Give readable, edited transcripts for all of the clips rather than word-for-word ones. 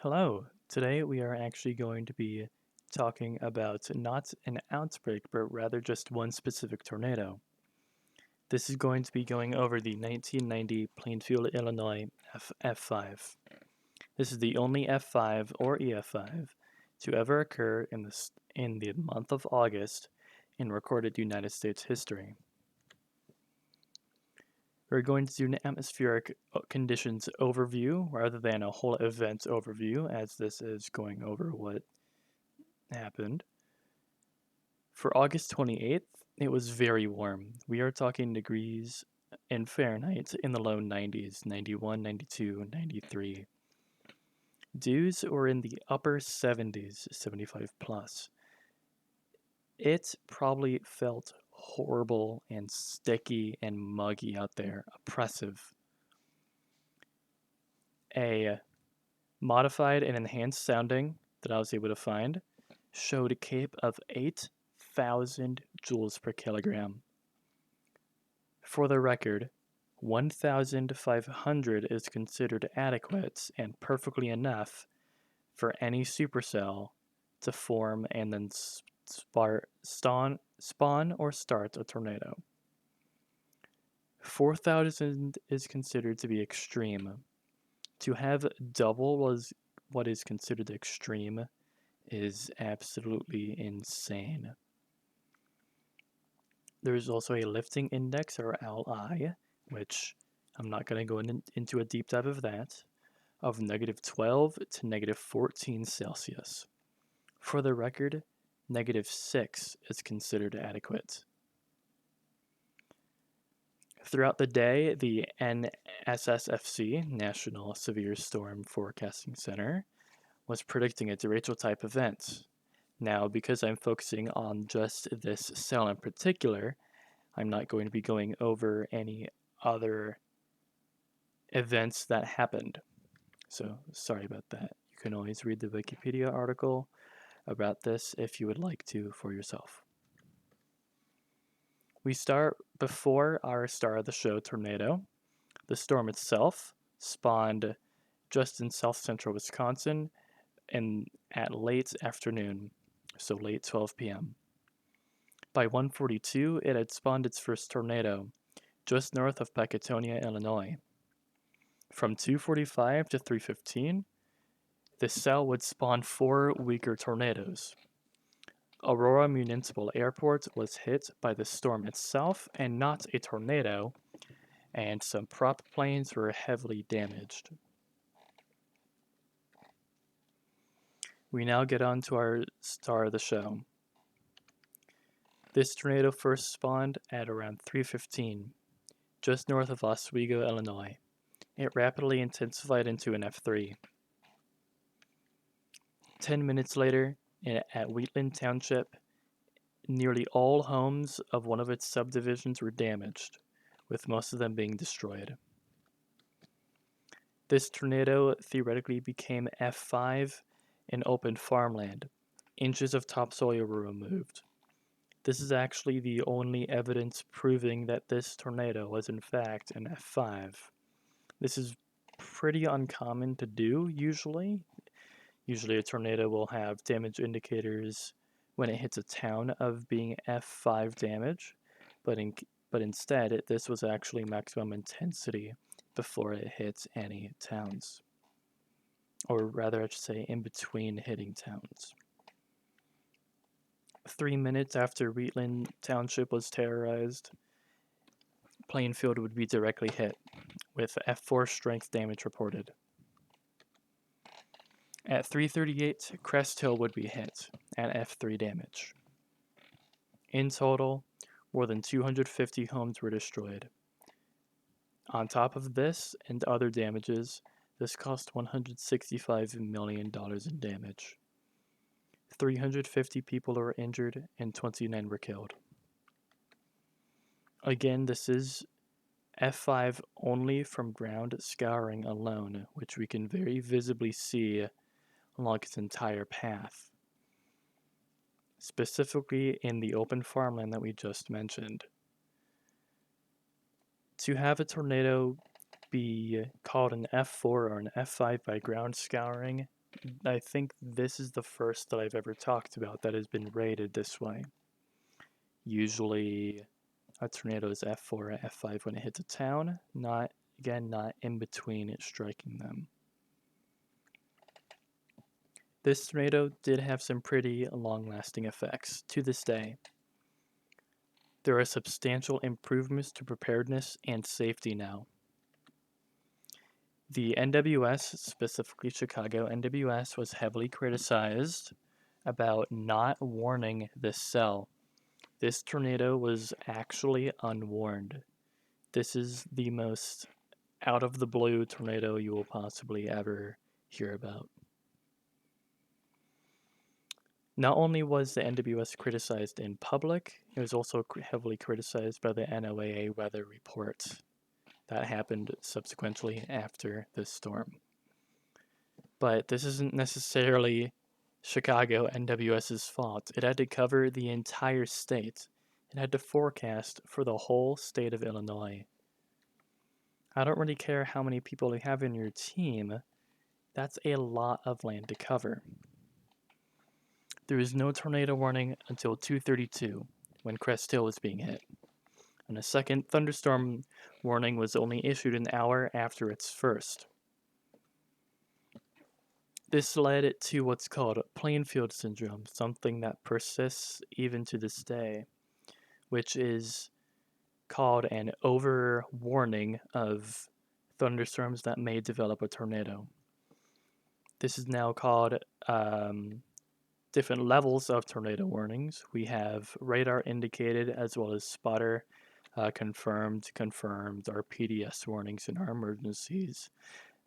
Hello. Today we are actually going to be talking about not an outbreak, but rather just one specific tornado. This is going to be going over the 1990 Plainfield, Illinois F5. This is the only F5 or EF5 to ever occur in the month of August in recorded United States history. We're going to do an atmospheric conditions overview rather than a whole event overview, as this is going over what happened. For August 28th, it was very warm. We are talking degrees in Fahrenheit in the low 90s, 91, 92, 93. Dews were in the upper 70s, 75 plus. It probably felt horrible and sticky and muggy out there, oppressive. A modified and enhanced sounding that I was able to find showed a CAPE of 8,000 joules per kilogram. For the record, 1,500 is considered adequate and perfectly enough for any supercell to form and then spawn or start a tornado. 4,000 is considered to be extreme. To have double what is considered extreme is absolutely insane. There's also a lifting index, or LI, which I'm not going to go into a deep dive of that, of negative 12 to negative 14 Celsius. For the record, negative 6 is considered adequate. Throughout the day, the NSSFC, National Severe Storm Forecasting Center, was predicting a derecho type event. Now, because I'm focusing on just this cell in particular, I'm not going to be going over any other events that happened. So, sorry about that. You can always read the Wikipedia article about this if you would like to for yourself. We start before our star of the show tornado. The storm itself spawned just in south central Wisconsin and at late afternoon, so late 12 p.m. By 1:42, it had spawned its first tornado just north of Pecatonia, Illinois. From 2:45 to 3:15, the cell would spawn 4 weaker tornadoes. Aurora Municipal Airport was hit by the storm itself and not a tornado, and some prop planes were heavily damaged. We now get on to our star of the show. This tornado first spawned at around 3:15, just north of Oswego, Illinois. It rapidly intensified into an F3. 10 minutes later, at Wheatland Township, nearly all homes of one of its subdivisions were damaged, with most of them being destroyed. This tornado theoretically became F5 in open farmland. Inches of topsoil were removed. This is actually the only evidence proving that this tornado was in fact an F5. This is pretty uncommon to do usually. Usually a tornado will have damage indicators when it hits a town of being F5 damage, but instead this was actually maximum intensity before it hit any towns. Or rather, I should say, in between hitting towns. 3 minutes after Wheatland Township was terrorized, Plainfield would be directly hit, with F4 strength damage reported. At 3:38, Crest Hill would be hit, at F3 damage. In total, more than 250 homes were destroyed. On top of this and other damages, this cost $165 million in damage. 350 people were injured and 29 were killed. Again, this is F5 only from ground scouring alone, which we can very visibly see along its entire path, specifically in the open farmland that we just mentioned. To have a tornado be called an F4 or an F5 by ground scouring I think this is the first that I've ever talked about that has been rated this way. Usually a tornado is F4 or F5 when it hits a town, not in between it striking them. This tornado did have some pretty long-lasting effects to this day. There are substantial improvements to preparedness and safety now. The NWS, specifically Chicago NWS, was heavily criticized about not warning this cell. This tornado was actually unwarned. This is the most out of the blue tornado you will possibly ever hear about. Not only was the NWS criticized in public, it was also heavily criticized by the NOAA weather report. That happened subsequently after this storm. But this isn't necessarily Chicago NWS's fault. It had to cover the entire state. It had to forecast for the whole state of Illinois. I don't really care how many people you have in your team. That's a lot of land to cover. There was no tornado warning until 2:32, when Crest Hill was being hit. And a second thunderstorm warning was only issued an hour after its first. This led to what's called Plainfield syndrome, something that persists even to this day, which is called an overwarning of thunderstorms that may develop a tornado. This is now called different levels of tornado warnings. We have radar indicated as well as spotter confirmed, our PDS warnings in our emergencies,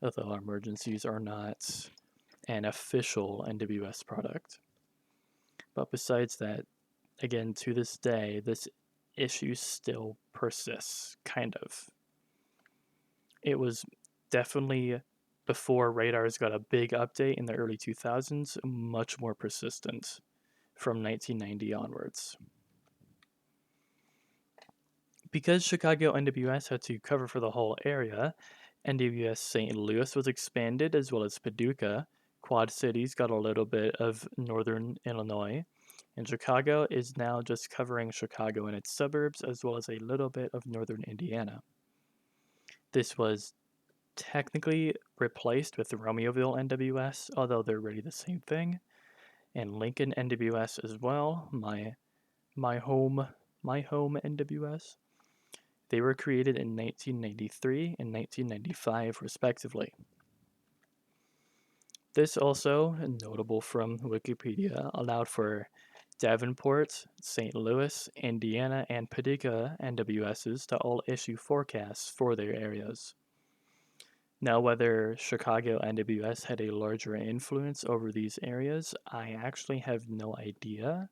although our emergencies are not an official NWS product. But besides that, again, to this day, this issue still persists, kind of. It was definitely, before radars got a big update in the early 2000s, much more persistent from 1990 onwards. Because Chicago NWS had to cover for the whole area, NWS St. Louis was expanded as well as Paducah. Quad Cities got a little bit of northern Illinois, and Chicago is now just covering Chicago and its suburbs as well as a little bit of northern Indiana. This was technically replaced with the Romeoville NWS, although they're really the same thing, and Lincoln NWS as well, my home NWS. They were created in 1993 and 1995, respectively. This also, notable from Wikipedia, allowed for Davenport, St. Louis, Indiana, and Paducah NWSs to all issue forecasts for their areas. Now, whether Chicago NWS had a larger influence over these areas, I actually have no idea,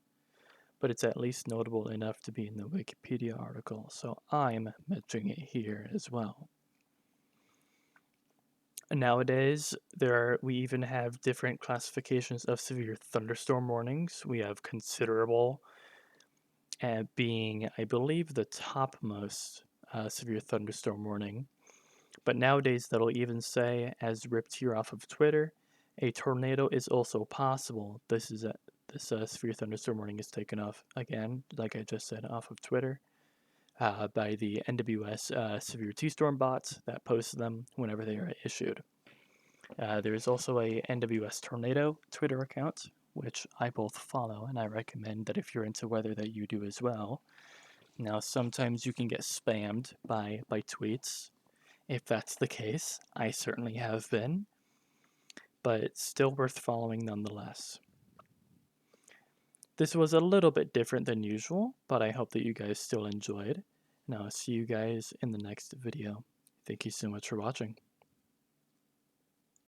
but it's at least notable enough to be in the Wikipedia article, so I'm mentioning it here as well. Nowadays, we even have different classifications of severe thunderstorm warnings. We have considerable being, I believe, the topmost severe thunderstorm warning. But nowadays, that'll even say, as ripped here off of Twitter, a tornado is also possible. This severe thunderstorm warning is taken off again, like I just said, off of Twitter by the NWS Severe T-Storm bots that post them whenever they are issued. There is also a NWS Tornado Twitter account, which I both follow, and I recommend that if you're into weather that you do as well. Now, sometimes you can get spammed by tweets. If that's the case, I certainly have been, but it's still worth following nonetheless. This was a little bit different than usual, but I hope that you guys still enjoyed, and I'll see you guys in the next video. Thank you so much for watching.